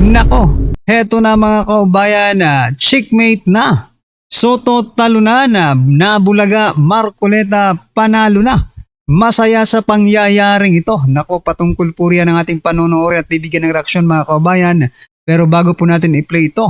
Nako, heto na mga kaubayan na checkmate na. Soto talo na, Nabulaga, Marcoleta panalo na. Masaya sa pangyayaring ito. Nako, patungkol po riyan ng ating panonood at bibigyan ng reaksyon mga kaubayan. Pero bago po natin i-play ito,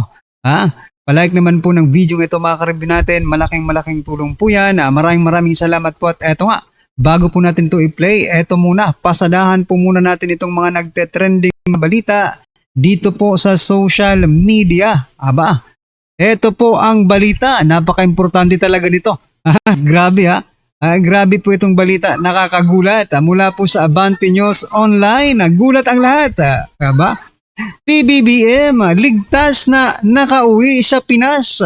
palike naman po ng video ito mga karibyo natin. Malaking tulong po yan. Maraming salamat po at eto nga. Bago po natin ito i-play, eto muna. Pasadahan po muna natin itong mga nagte-trending na balita dito po sa social media. Ito po ang balita. Napaka-importante talaga nito. Grabe grabe po itong balita. Nakakagulat. Mula po sa Abante News Online. Gulat ang lahat. PBBM ligtas na nakauwi sa Pinas.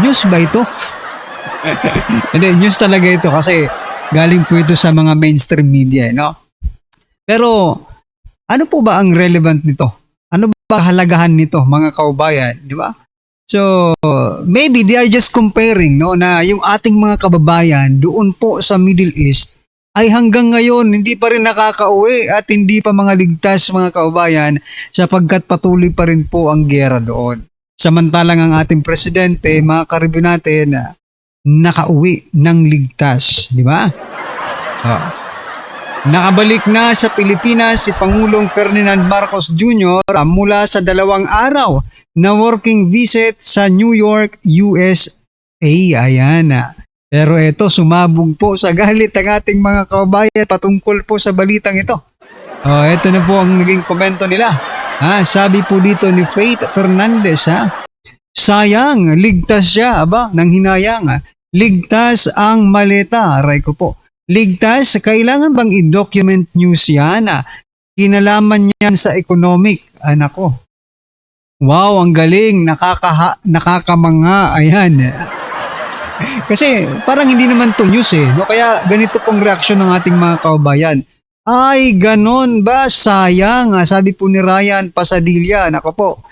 News ba ito? Hindi, news talaga ito kasi galing po ito sa mga mainstream media, no? Pero ano po ba ang relevant nito? Ano ba halagahan nito, mga kaubayan, di ba? So, maybe they are just comparing, no, na yung ating mga kababayan doon po sa Middle East ay hanggang ngayon hindi pa rin nakakauwi at hindi pa mga ligtas, mga kaubayan, sapagkat patuloy pa rin po ang giyera doon. Samantalang ang ating presidente, mga karibyo natin, nakauwi ng ligtas, di ba? Nakabalik na sa Pilipinas si Pangulong Ferdinand Marcos Jr. Mula sa 2 araw na working visit sa New York, USA. Ayan. Pero ito, sumabog po sa galit ang ating mga kababayan patungkol po sa balitang ito. Ito na po ang naging komento nila. Sabi po dito ni Faith Fernandez, sayang, ligtas siya, nang hinayang. Ligtas ang maleta, aray ko po. Ligtas, kailangan bang i-document news yan? Kinalaman niyan sa economic. Nako. Wow, ang galing. Nakakamanga. Ayan. Kasi parang hindi naman to news no? Kaya ganito pong reaksyon ng ating mga kaubayan. Ay, ganon ba? Sayang. Sabi po ni Ryan Pasadilla. Nako po.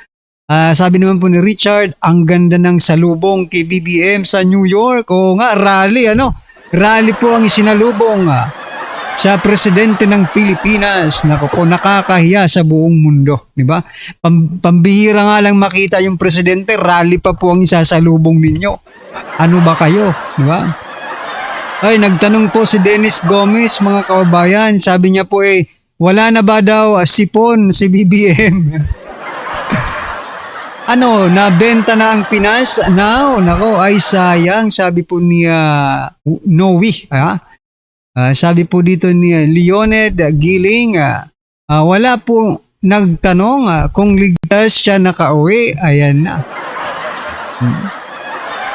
Sabi naman po ni Richard, ang ganda ng salubong kay BBM sa New York. Oo nga, rally Rally po ang isinalubong sa presidente ng Pilipinas. Nako po, nakakahiya sa buong mundo, di ba? Pambihira nga lang makita yung presidente, rally pa po ang isasalubong ninyo. Ano ba kayo, di ba? Ay, nagtanong po si Dennis Gomez, mga kababayan. Sabi niya po wala na ba daw sipon si BBM? Nabenta na ang Pinas now? Nako, ay sayang, sabi po ni Noe. Sabi po dito ni Leoned Giling, wala po nagtanong kung ligtas siya nakauwi. Ayan na.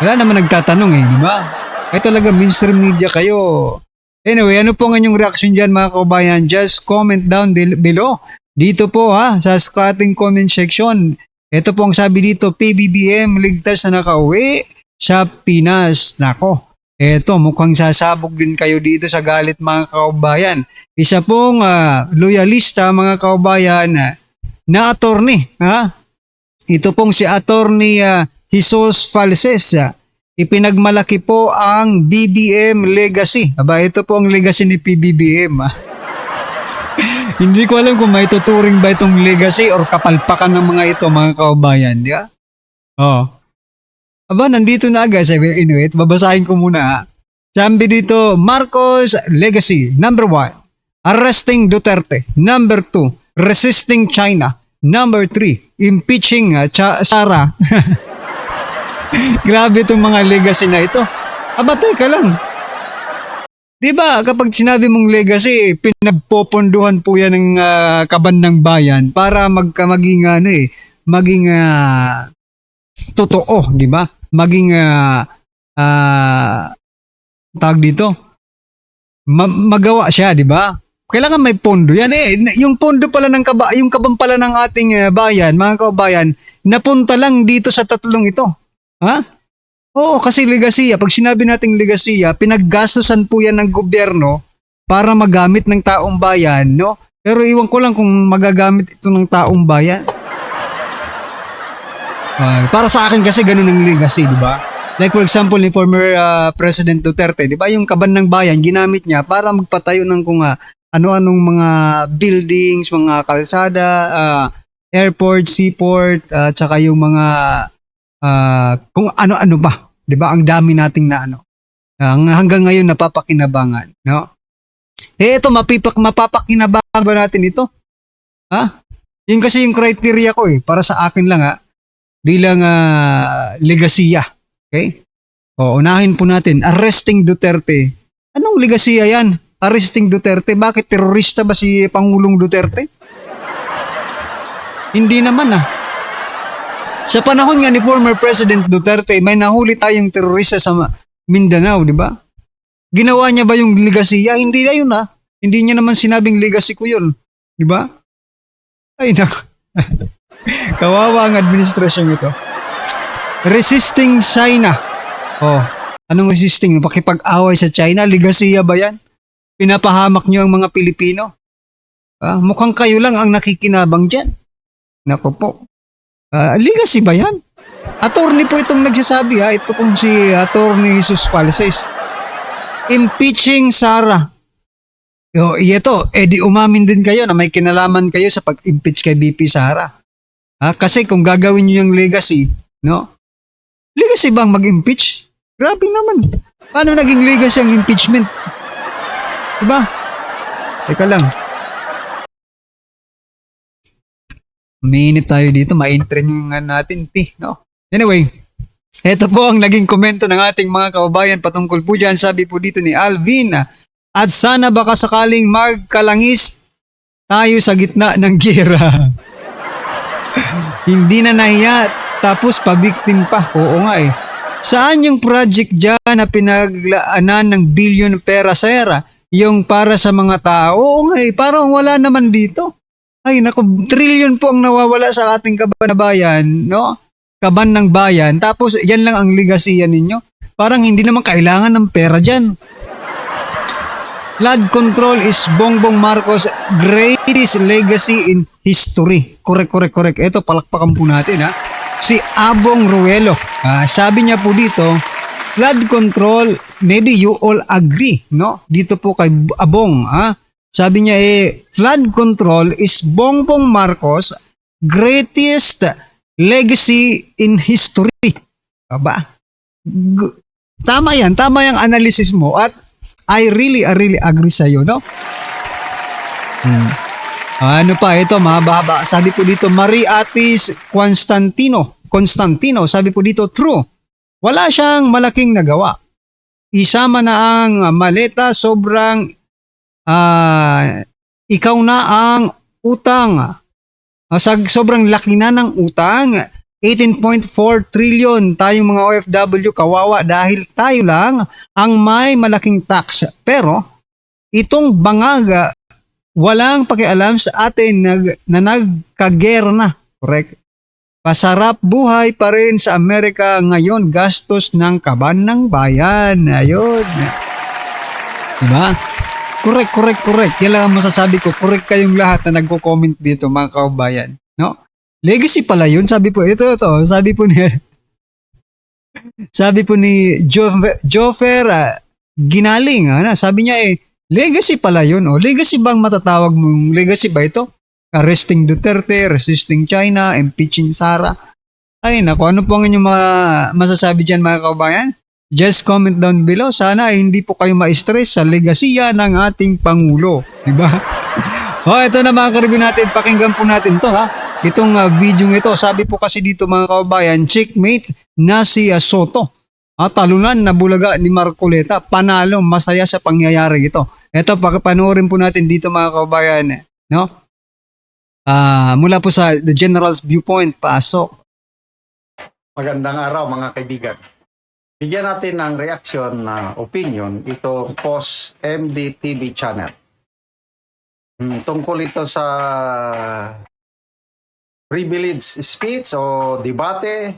Wala naman nagtatanong di ba? Ay talaga, mainstream media kayo. Anyway, ano po ang inyong reaction dyan, mga kaubayan? Just comment down below. Dito po sa ating comment section. Ito po ang sabi dito, PBBM ligtas na nakauwi sa Pinas. Nako, eto mukhang sasabog din kayo dito sa galit, mga kaubayan. Isa pong loyalista, mga kaubayan, na attorney. Ito pong si attorney Jesus Falses. Ipinagmalaki po ang BBM legacy. Ito po ang legacy ni PBBM. Hindi ko alam kung may tuturing ba itong legacy or kapalpakan ng mga ito, mga kaubayan. Di ba? Nandito na agad. Anyway, babasahin ko muna. Sabi dito, Marcos legacy. Number 1, arresting Duterte. Number 2, resisting China. Number 3, impeaching Sara. Grabe itong mga legacy na ito. Teka lang. Diba, kapag sinabi mong legacy, pinagpoponduhan po yan ng kabandang bayan para maging totoo, di ba? Maging tawag dito, magawa siya, di ba? Kailangan may pondo yan. Yung pondo pala yung kaban pala ng ating bayan, mga kabayan, napunta lang dito sa tatlong ito. Oo, kasi legasiya, pag sinabi nating legasiya, pinaggastusan po yan ng gobyerno para magamit ng taong bayan, no? Pero iwan ko lang kung magagamit ito ng taong bayan. Para sa akin kasi ganun ang legacy, di ba? Like for example, ni former President Duterte, di ba? Yung kaban ng bayan, ginamit niya para magpatayo ng kung ano-anong mga buildings, mga kalsada, airport, seaport, tsaka yung mga kung ano-ano ba, 'di ba? Ang dami nating na ano. Hanggang ngayon napapakinabangan, no? Ito mapapakinabangan ba natin ito? Ha? Yun kasi yung criteria ko para sa akin lang bilang legasiya. Okay? O, unahin po natin, arresting Duterte. Anong legasiya yan? Arresting Duterte? Bakit terorista ba si Pangulong Duterte? Hindi naman Sa panahon nga ni former President Duterte, may nahuli tayong terorista sa Mindanao, di ba? Ginawa niya ba yung legasiya? Hindi na yun Hindi niya naman sinabing legacy ko yun. Di ba? Ay, kawawa ang administrasyon ito. Resisting China. Anong resisting? Pakipag-away sa China? Legasiya ba yan? Pinapahamak niyo ang mga Pilipino? Mukhang kayo lang ang nakikinabang dyan. Naku po. Legacy ba yan? Attorney po itong nagsasabi Ito pong si Attorney Jesus Palces. Impeaching Sara. Ito, di umamin din kayo na may kinalaman kayo sa pag-impeach kay BP Sara. Kasi kung gagawin niyo yung legacy, no? Legacy bang mag-impeach? Grabe naman. Paano naging legacy ang impeachment? Diba? Teka lang. Minute tayo dito, ma-intrenyungan natin, no? Anyway, ito po ang naging komento ng ating mga kababayan patungkol po dyan. Sabi po dito ni Alvin, at sana baka sakaling magkalangis tayo sa gitna ng gera. Hindi na nahiya, tapos pabiktim pa. Oo nga Saan yung project dyan na pinaglaanan ng billion pera, sir? Yung para sa mga tao? Oo nga parang wala naman dito. Ay, naku, trillion po ang nawawala sa ating kaban na bayan, no? Kaban ng bayan, tapos yan lang ang legasiya ninyo. Parang hindi naman kailangan ng pera dyan. Flood control is Bongbong Marcos' greatest legacy in history. Correct. Ito, palakpakan po natin, Si Abong Ruelo. Sabi niya po dito, flood control, maybe you all agree, no? Dito po kay Abong, Sabi niya flood control is Bongbong Marcos' greatest legacy in history. Tama yan, tama yung analysis mo at I really agree sa iyo, no? Ano pa ito, mahaba. Sabi po dito, Marie Atis Constantino, sabi po dito, true. Wala siyang malaking nagawa. Isama na ang maleta, sobrang ikaw na ang utang. Sobrang laki na ng utang. 18.4 trillion tayong mga OFW kawawa dahil tayo lang ang may malaking tax. Pero itong bangaga walang pakialam sa atin na nagkagera na. Correct? Pasarap buhay pa rin sa Amerika ngayon, gastos ng kaban ng bayan. Ayun. Diba? Correct. Yan lang ang masasabi ko. Correct kayong lahat na nagko-comment dito, mga kaubayan. No? Legacy pala yun. Sabi po, ito. Sabi po ni Joffer Ginaling. Sabi niya legacy pala yun. Legacy bang matatawag mong legacy ba ito? Arresting Duterte, resisting China, impeaching Sara. Ay naku, ano po ang inyong masasabi dyan mga kaubayan? Just comment down below. Sana hindi po kayo ma-stress sa legasiya ng ating Pangulo. Diba? Ito na mga karibin natin. Pakinggan po natin to Itong video ito. Sabi po kasi dito mga kaubayan, checkmate na si Soto. Talunan na bulaga ni Marcoleta. Panalo, masaya sa pangyayari ito. Ito, panoorin po natin dito mga kaubayan. No? Mula po sa The General's Viewpoint, pasok. Magandang araw mga kaibigan. Bigyan natin ng reaction na opinion itong Post MDTV channel. Tungkol ito sa privilege speech o debate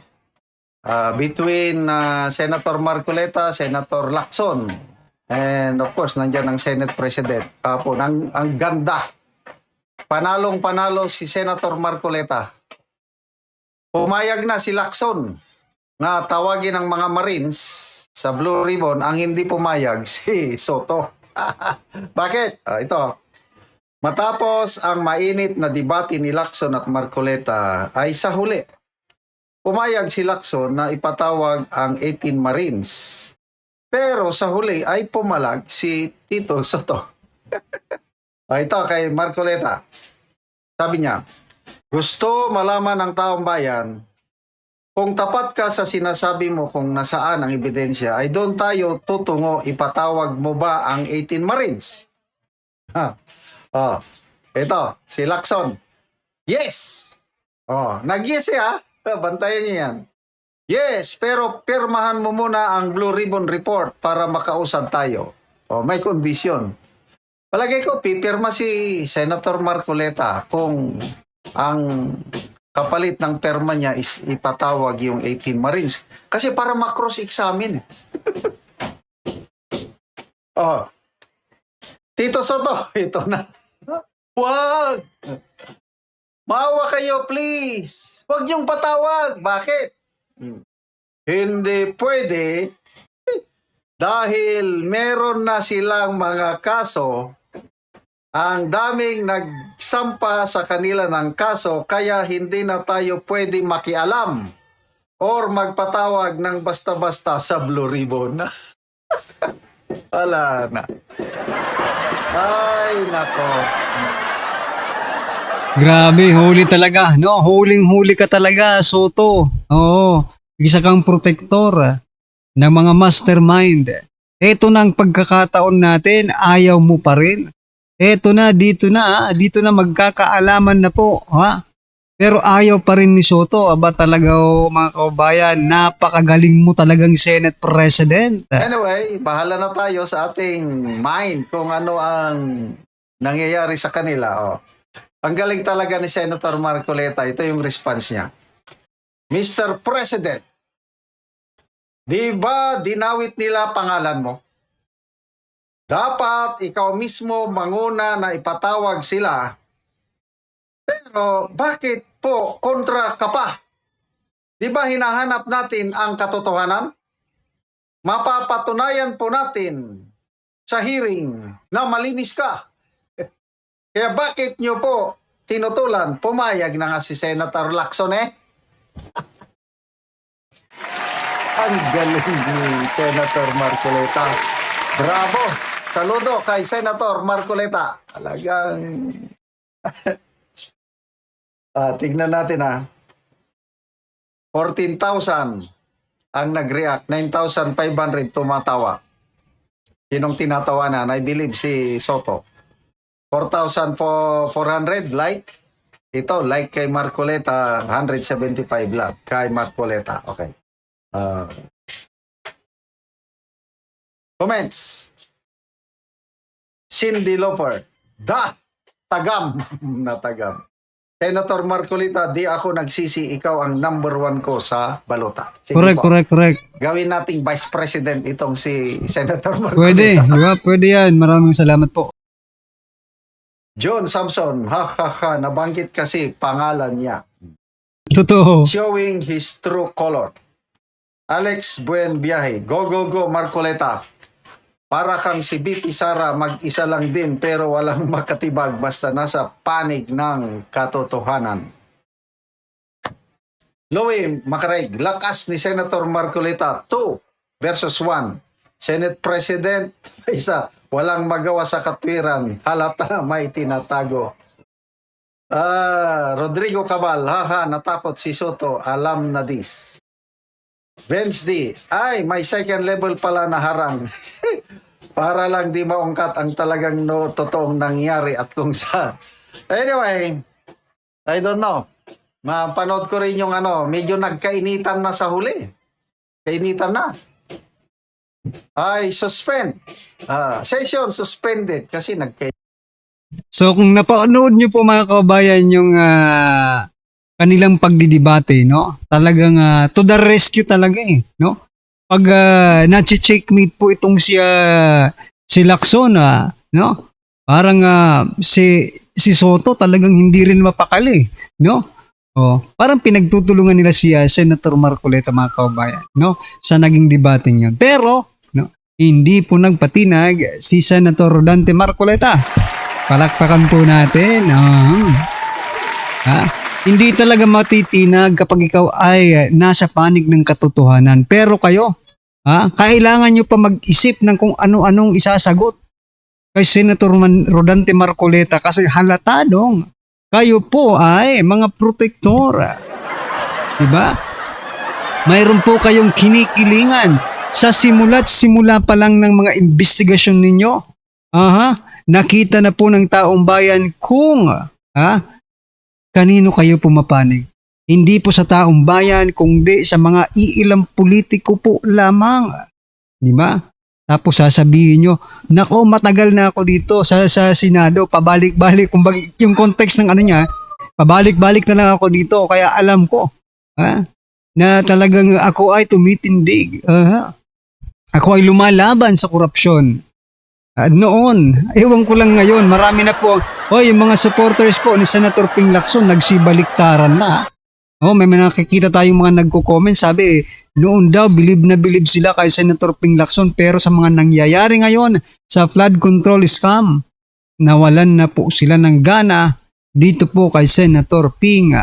between Senator Marcoleta, Senator Lacson, and of course nandiyan ang Senate President. Ang ganda. Panalong-panalo si Senator Marcoleta. Pumayag na si Lacson na tawagin ng mga Marines sa Blue Ribbon. Ang hindi pumayag si Soto. Bakit? Ito. Matapos ang mainit na debate ni Lacson at Marcoleta ay sa huli, pumayag si Lacson na ipatawag ang 18 Marines. Pero sa huli ay pumalag si Tito Soto. Ito kay Marcoleta. Sabi niya, gusto malaman ng taong bayan kung tapat ka sa sinasabi mo kung nasaan ang ebidensya, ay doon tayo tutungo, ipatawag mo ba ang 18 Marines? Ito, si Lacson. Yes! Nag-yes siya. Bantayan niyo yan. Yes, pero pirmahan mo muna ang Blue Ribbon Report para makausap tayo. May kondisyon. Palagay ko, pipirma si Senator Marcoleta kung ang kapalit ng perma niya is ipatawag yung 18 Marines. Kasi para makross-examine. Tito Soto, ito na. Wag! Maawa kayo, please. Huwag niyong patawag. Bakit? Hindi pwede dahil meron na silang mga kaso. Ang daming nagsampa sa kanila ng kaso kaya hindi na tayo pwede makialam or magpatawag ng basta-basta sa Blue Ribbon. Wala na. Ay, nako. Grabe, huli talaga, no? Huling-huli ka talaga, Soto. Oo, isa kang protector ng mga mastermind. Ito na ang pagkakataon natin, ayaw mo pa rin. Ito na, dito na magkakaalaman na po, ha? Pero ayaw pa rin ni Soto. Aba talaga, mga kababayan, napakagaling mo talagang Senate President. Anyway, bahala na tayo sa ating mind kung ano ang nangyayari sa kanila. Ang galing talaga ni Senator Marcoleta. Ito yung response niya. Mr. President, di ba dinawit nila pangalan mo? Dapat ikaw mismo manguna na ipatawag sila. Pero bakit po kontra ka pa? Di ba hinahanap natin ang katotohanan? Mapapatunayan po natin sa hearing na malinis ka. Kaya bakit nyo po tinutulan? Pumayag na nga si Senator Lacson Ang galing ni Senator Marcoleta. Bravo! Saludo kay Senator Marcoleta. Talagang... tignan natin 14,000 ang nag-react. 9,500 tumatawa. Sinong tinatawanan? I believe si Soto. 4,400 like. Ito, like kay Marcoleta, 175 like kay Marcoleta. Okay. Comments. Cindy Loper. Tagam. Natagam. Senator Marcoleta, di ako nagsisi. Ikaw ang number 1 ko sa balota. Sige Correct. Gawin nating Vice President itong si Senator Marcoleta. Pwede, di ba? Pwede yan. Maraming salamat po. John Samson, nabanggit kasi pangalan niya. Totoo. Showing his true color. Alex Buen Biyahe, go Marcoleta. Para kang si BP Sara, mag-isa lang din pero walang makatibag basta nasa panig ng katotohanan. Louie Macareg, lakas ni Senator Marcoleta, 2 versus 1. Senate President, isa, walang magawa sa katwiran, halata may tinatago. Rodrigo Cabal, natakot si Soto, alam na this. Vince D, ay, may second level pala na harang. Para lang di maungkat ang talagang totoong nangyari at kung saan. Anyway, I don't know. Mapanood ko rin yung medyo nagkainitan na sa huli. Kainitan na. Ay, suspend. Session suspended kasi So kung napanood nyo po mga kababayan yung kanilang pagdidebate, no? Talagang to the rescue talaga no? Pag na-checkmate po itong si Lacson, no? Parang si Soto talagang hindi rin mapakali, no? Parang pinagtutulungan nila si Senator Marcoleta mga kababayan, no? Sa naging debating yun. Pero, no, hindi po nagpatinag si Senator Dante Marcoleta. Palakpakan po natin. Ha? Hindi talaga matitinag kapag ikaw ay nasa panig ng katotohanan. Pero kayo, kailangan nyo pa mag-isip ng kung ano-anong isasagot kay Senator Rodante Marcoleta kasi halatadong kayo po ay mga protektor. Diba? Mayroon po kayong kinikilingan sa simula pa lang ng mga investigasyon ninyo. Nakita na po ng taong bayan kung kanino kayo pumapanig. Hindi po sa taong bayan, kundi sa mga iilang politiko po lamang. Di ba? Tapos sasabihin nyo, nako, matagal na ako dito sa Senado, pabalik-balik, kumbaga yung context ng ano niya, pabalik-balik na lang ako dito, kaya alam ko na talagang ako ay tumitindig. Ako ay lumalaban sa korupsyon. Noon, ewan ko lang ngayon, marami na po, yung mga supporters po ni Senator Ping Lacson, nagsibaliktaran na. May nakikita tayong mga nagko-comment, sabi, noon daw, bilib na bilib sila kay Senator Ping Lacson, pero sa mga nangyayari ngayon sa flood control scam, nawalan na po sila ng gana dito po kay Senator Ping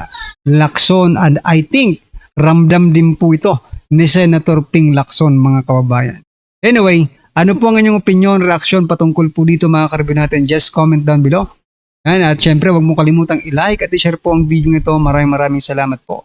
Lacson. And I think, ramdam din po ito ni Senator Ping Lacson, mga kababayan. Anyway, ano po ang inyong opinion, reaksyon patungkol po dito mga karibin natin? Just comment down below. At syempre, huwag mo kalimutang i-like at i-share po ang video nito. Maraming salamat po.